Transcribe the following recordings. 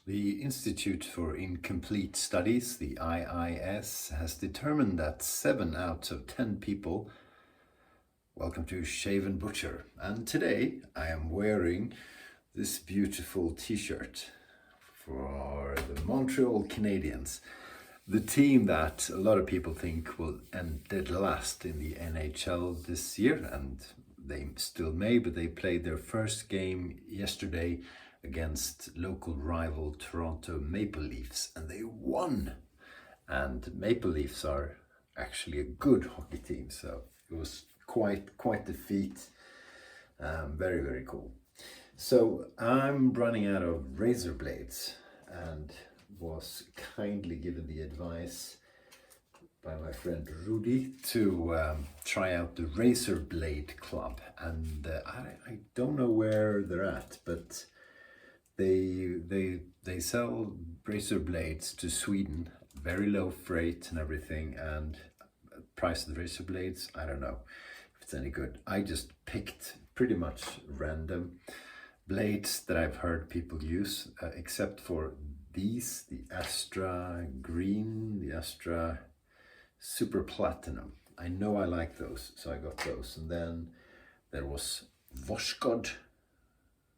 The Institute for Incomplete Studies, the IIS, has determined that 7 out of 10 people welcome to Shave&Butcher. And today I am wearing this beautiful t-shirt for the Montreal Canadiens, the team that a lot of people think will end dead last in the NHL this year, and they still may, but they played their first game yesterday against local rival Toronto Maple Leafs, and they won. And Maple Leafs are actually a good hockey team, so it was quite the feat. Very, very cool. So I'm running out of razor blades and was kindly given the advice by my friend Rudy to try out the Razor Blade Club, and I don't know where they're at, but they sell razor blades to Sweden, very low freight and everything, and price of the razor blades, I don't know if it's any good. I just picked pretty much random blades that I've heard people use, except for these, the Astra Green, the Astra Super Platinum. I know I like those, so I got those. And then there was Voskod,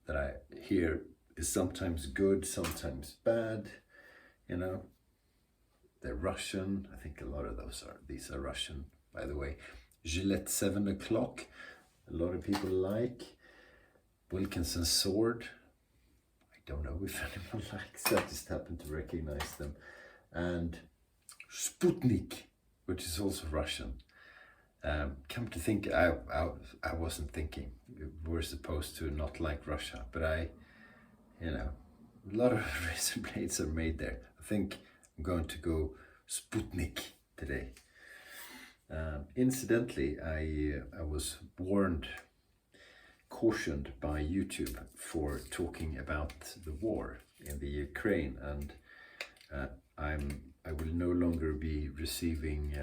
that I hear is sometimes good, sometimes bad, you know. They're Russian. I think a lot of these are Russian, by the way. Gillette 7 o'clock, a lot of people like. Wilkinson Sword, I don't know if anyone likes that, just happen to recognize them. And Sputnik, which is also Russian. Come to think, I wasn't thinking we're supposed to not like Russia, but a lot of razor blades are made there. I think I'm going to go Sputnik today. Incidentally, I was cautioned by YouTube for talking about the war in the Ukraine, and I will no longer be receiving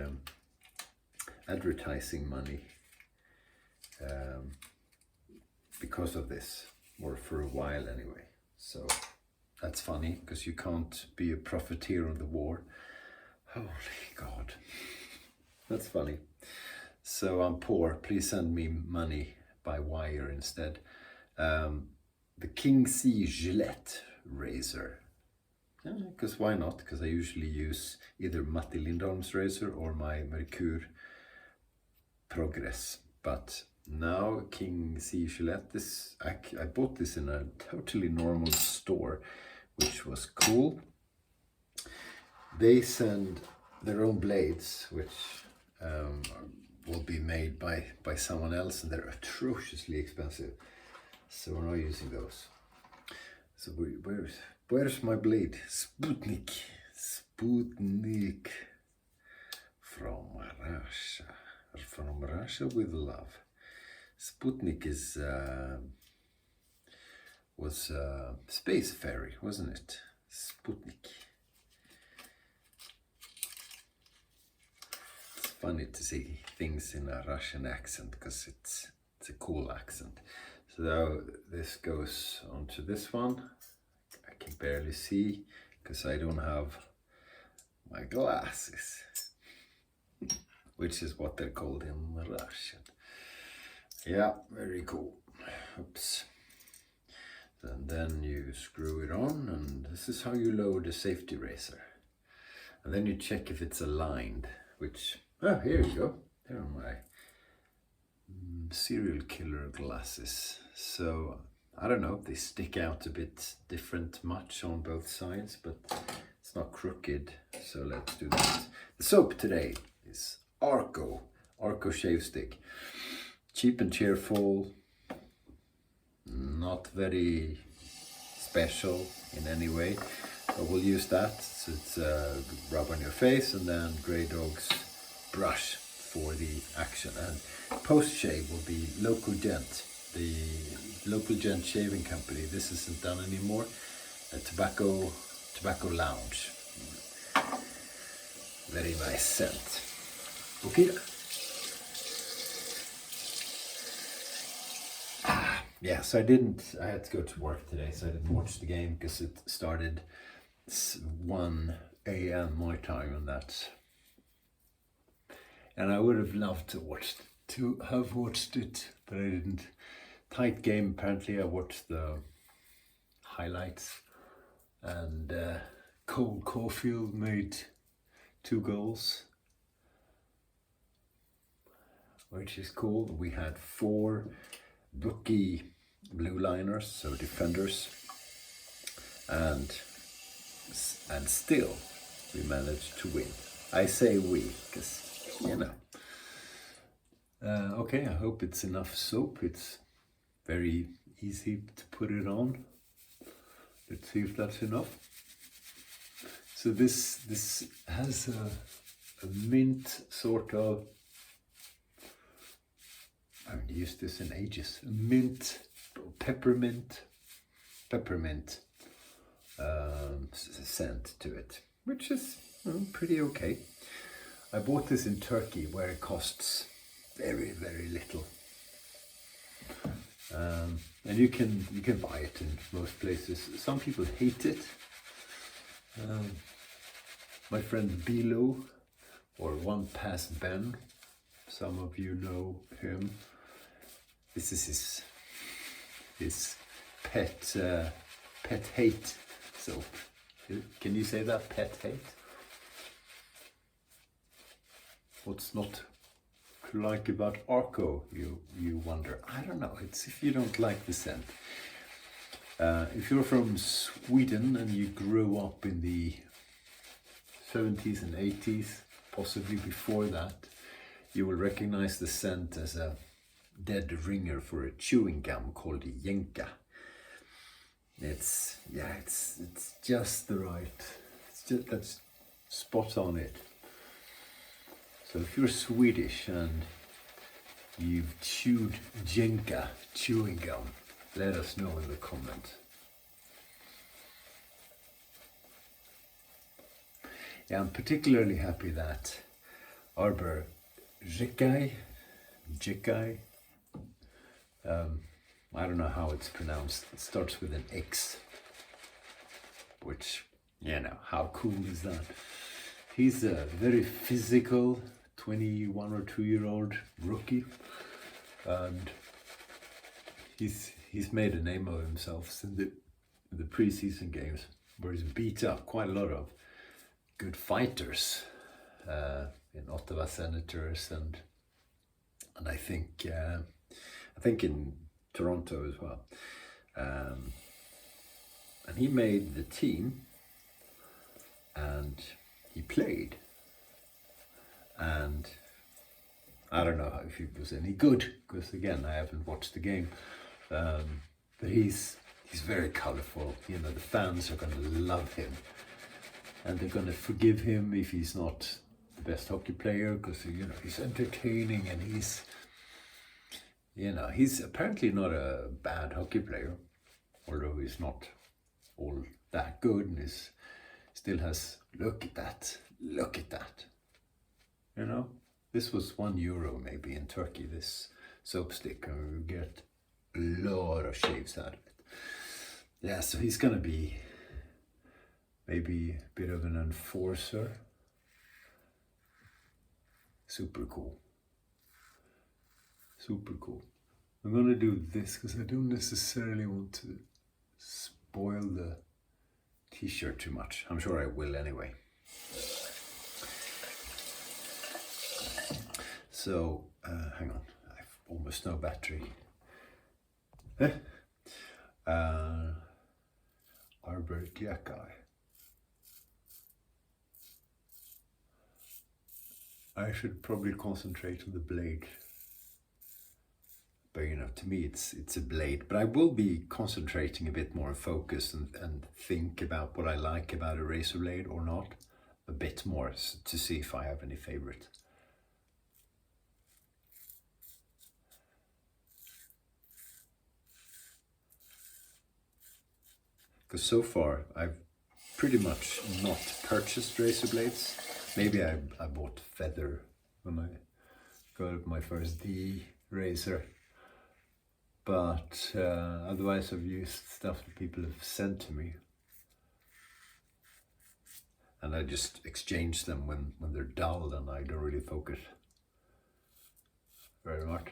advertising money because of this, or for a while anyway. So that's funny, because you can't be a profiteer on the war. Holy God, that's funny. So I'm poor, please send me money by wire instead. The King C Gilette razor, because why not? Because I usually use either Matti Lindholm's razor or my Merkur Progress, but now King C Gillette, I bought this in a totally normal store, which was cool. They send their own blades, which will be made by someone else, and they're atrociously expensive, so we're not using those. So where's my blade? Sputnik from Russia with love. Sputnik was space ferry, wasn't it? Sputnik. It's funny to see things in a Russian accent, because it's a cool accent. So this goes onto this one. I can barely see because I don't have my glasses, which is what they're called in Russian. Yeah, very cool. Oops. And then you screw it on, and this is how you load a safety razor. And then you check if it's aligned, which, here you go. There are my serial killer glasses. So I don't know, they stick out a bit different much on both sides, but it's not crooked, so let's do that. The soap today is Arko shave stick. Cheap and cheerful, not very special in any way, but we'll use that. So it's rub on your face, and then Graydog's brush for the action. And post shave will be local Gent, the local Gent shaving company. This isn't done anymore. A tobacco lounge. Very nice scent. Okay. yeah, so I had to go to work today, so I didn't watch the game because it started 1 a.m. my time and that. And I would have loved to have watched it, but I didn't. Tight game, apparently. I watched the highlights, and Cole Caulfield made 2 goals, which is cool. We had 4 rookie blue liners, so defenders, and still we managed to win. I say we, because okay, I hope it's enough soap. It's very easy to put it on. Let's see if that's enough. So this has a mint sort of, I haven't used this in ages, a mint, peppermint scent to it, which is pretty okay. I bought this in Turkey where it costs very, very little. And you can buy it in most places. Some people hate it. My friend Bilo, or One Pass Ben, some of you know him. This is his pet hate soap. Can you say that? Pet hate? What's not to like about Arko, you wonder? I don't know. It's if you don't like the scent. If you're from Sweden and you grew up in the 70s and 80s, possibly before that, you will recognize the scent as a dead ringer for a chewing gum called Jenka. It's just the right. That's spot on it. So if you're Swedish and you've chewed Jenka chewing gum, let us know in the comments. Yeah, I'm particularly happy that Arbor Jikai, I don't know how it's pronounced. It starts with an X, which, how cool is that? He's a very physical 21 or 2-year-old rookie, and he's made a name of himself in the preseason games, where he's beat up quite a lot of good fighters in Ottawa Senators and I think in Toronto as well. And he made the team and he played, and I don't know if he was any good, because again I haven't watched the game, but he's very colorful. The fans are going to love him, and they're going to forgive him if he's not the best hockey player, because he's entertaining, and he's apparently not a bad hockey player, although he's not all that good, and still has, look at that, this was €1 maybe in Turkey, this soap stick, and we get a lot of shaves out of it. Yeah, so he's gonna be maybe a bit of an enforcer. Super cool. I'm gonna do this because I don't necessarily want to spoil the t-shirt too much. I'm sure I will anyway. So, hang on, I've almost no battery. Arbor Jakai. I should probably concentrate on the blade. But to me it's a blade. But I will be concentrating a bit more, focus and think about what I like about a razor blade or not a bit more, to see if I have any favorite. Because so far I've pretty much not purchased razor blades. Maybe I bought Feather when I got my first D razor. but otherwise I've used stuff that people have sent to me. And I just exchange them when they're dull and I don't really focus very much.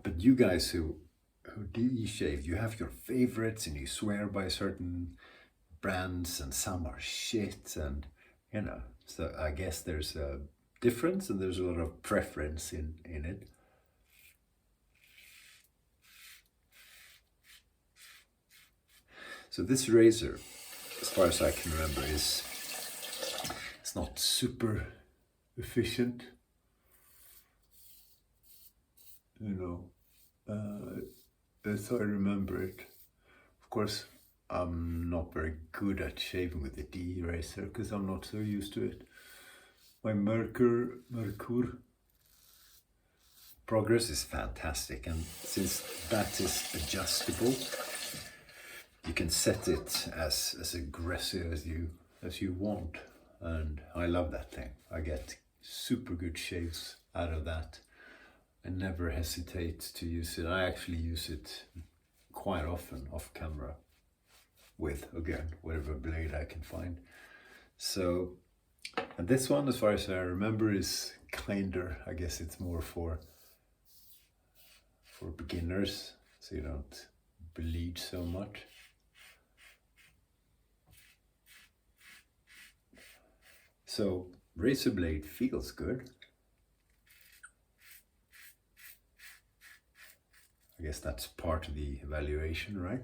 But you guys who do e-shave, you have your favorites and you swear by certain brands and some are shit, and you know, so I guess there's a difference and there's a lot of preference in it. So this razor, as far as I can remember, it's not super efficient, you know, as I remember it. Of course, I'm not very good at shaving with the D razor because I'm not so used to it. My Merkur Progress is fantastic, and since that is adjustable, you can set it as aggressive as you want, and I love that thing. I get super good shaves out of that. I never hesitate to use it. I actually use it quite often off camera with, again, whatever blade I can find. So, and this one, as far as I remember, is kinder. I guess it's more for beginners, so you don't bleed so much. So razor blade feels good. I guess that's part of the evaluation, right?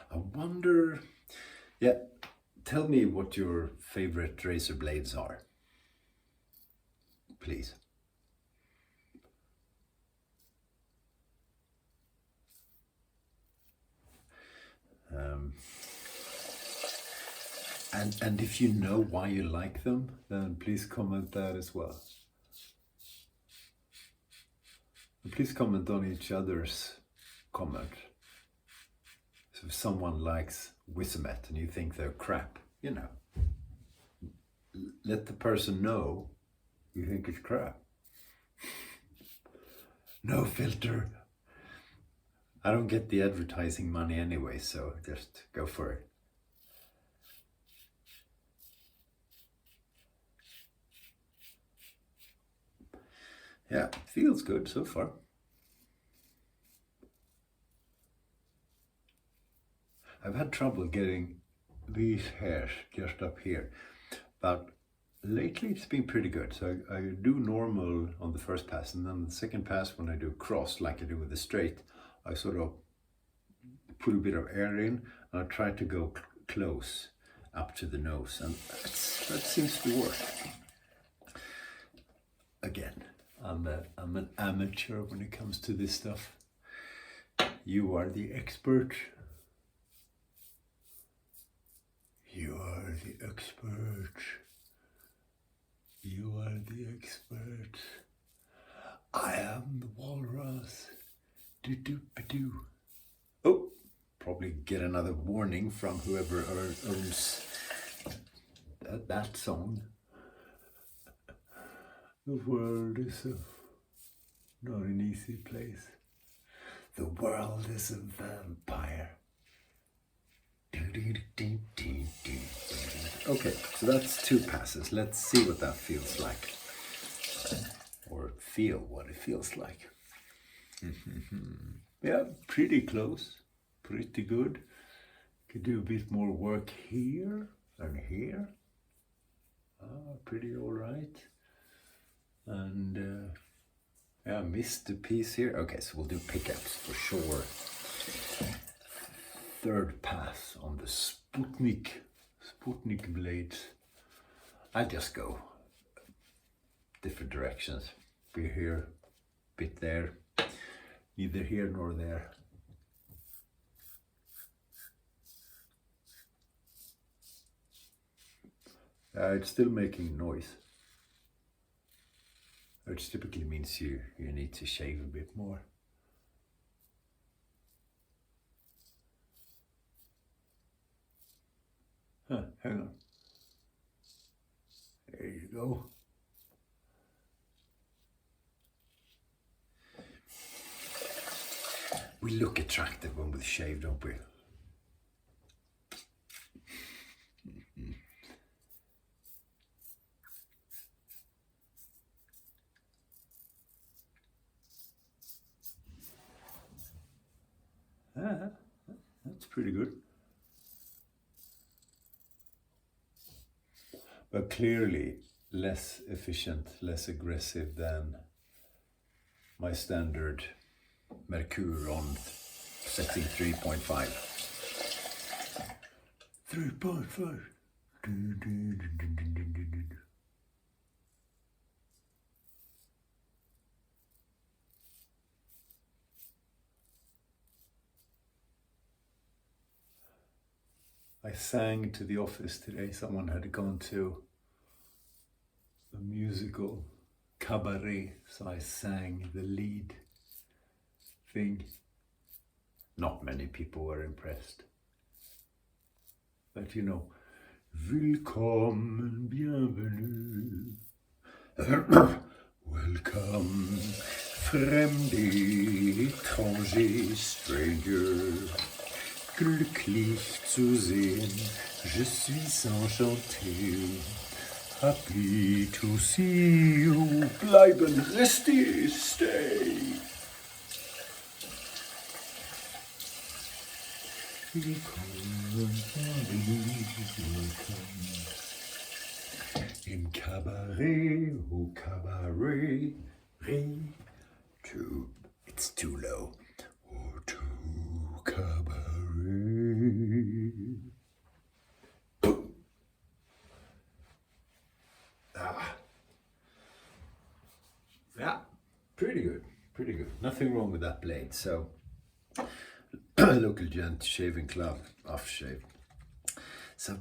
I wonder, yeah, tell me what your favorite razor blades are, please. And if you know why you like them, then please comment that as well. And please comment on each other's comment. So if someone likes Wismet and you think they're crap, you know, let the person know you think it's crap. No filter. I don't get the advertising money anyway, so just go for it. Yeah, feels good so far. I've had trouble getting these hairs just up here, but lately it's been pretty good. So I do normal on the first pass, and then the second pass when I do cross, like I do with the straight, I sort of put a bit of air in and I try to go close up to the nose, and that seems to work. Again, I'm an amateur when it comes to this stuff. You are the expert. You are the expert. You are the expert. I am the walrus. Do-do-ba-do. Oh, probably get another warning from whoever owns that song. The world is not an easy place. The world is a vampire. Okay, so that's 2 passes. Let's see what that feels like. Or feel what it feels like. Yeah, pretty close. Pretty good. Could do a bit more work here and here. Pretty alright. And yeah, missed a piece here. Okay, so we'll do pickups for sure. 3rd pass on the Sputnik blades. I just go different directions. Bit here, bit there, neither here nor there. It's still making noise, which typically means you need to shave a bit more. Hang on. There you go. We look attractive when we shave, don't we? That's pretty good. But clearly less efficient, less aggressive than my standard Mercure on setting 3.5. 3.5. I sang to the office today. Someone had gone to a musical cabaret, so I sang the lead thing. Not many people were impressed. But you know, Willkommen, bienvenue. Welcome, Fremde, étranger, stranger. Glücklich zu sehen, je suis enchanté. Happy to see you. Bleiben, restez, stay. Im Cabaret, au Cabaret, it's too low. Oh, to Cabaret. Yeah, pretty good, pretty good. Nothing wrong with that blade. So, local Gent shaving club, off shave. So,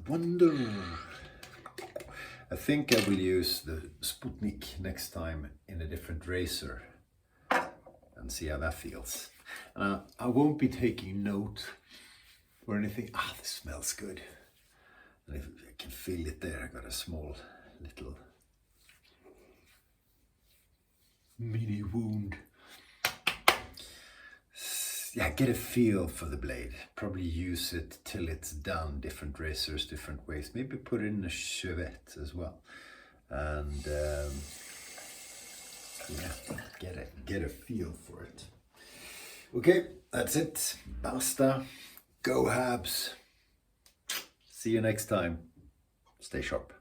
I think I will use the Sputnik next time in a different razor and see how that feels. I won't be taking note or anything. This smells good. And I can feel it there. I got a small little mini wound. Yeah, get a feel for the blade. Probably use it till it's done. Different razors, different ways. Maybe put it in a Chevette as well. And yeah, get a feel for it. Okay, that's it. Basta. Go Habs. See you next time. Stay sharp.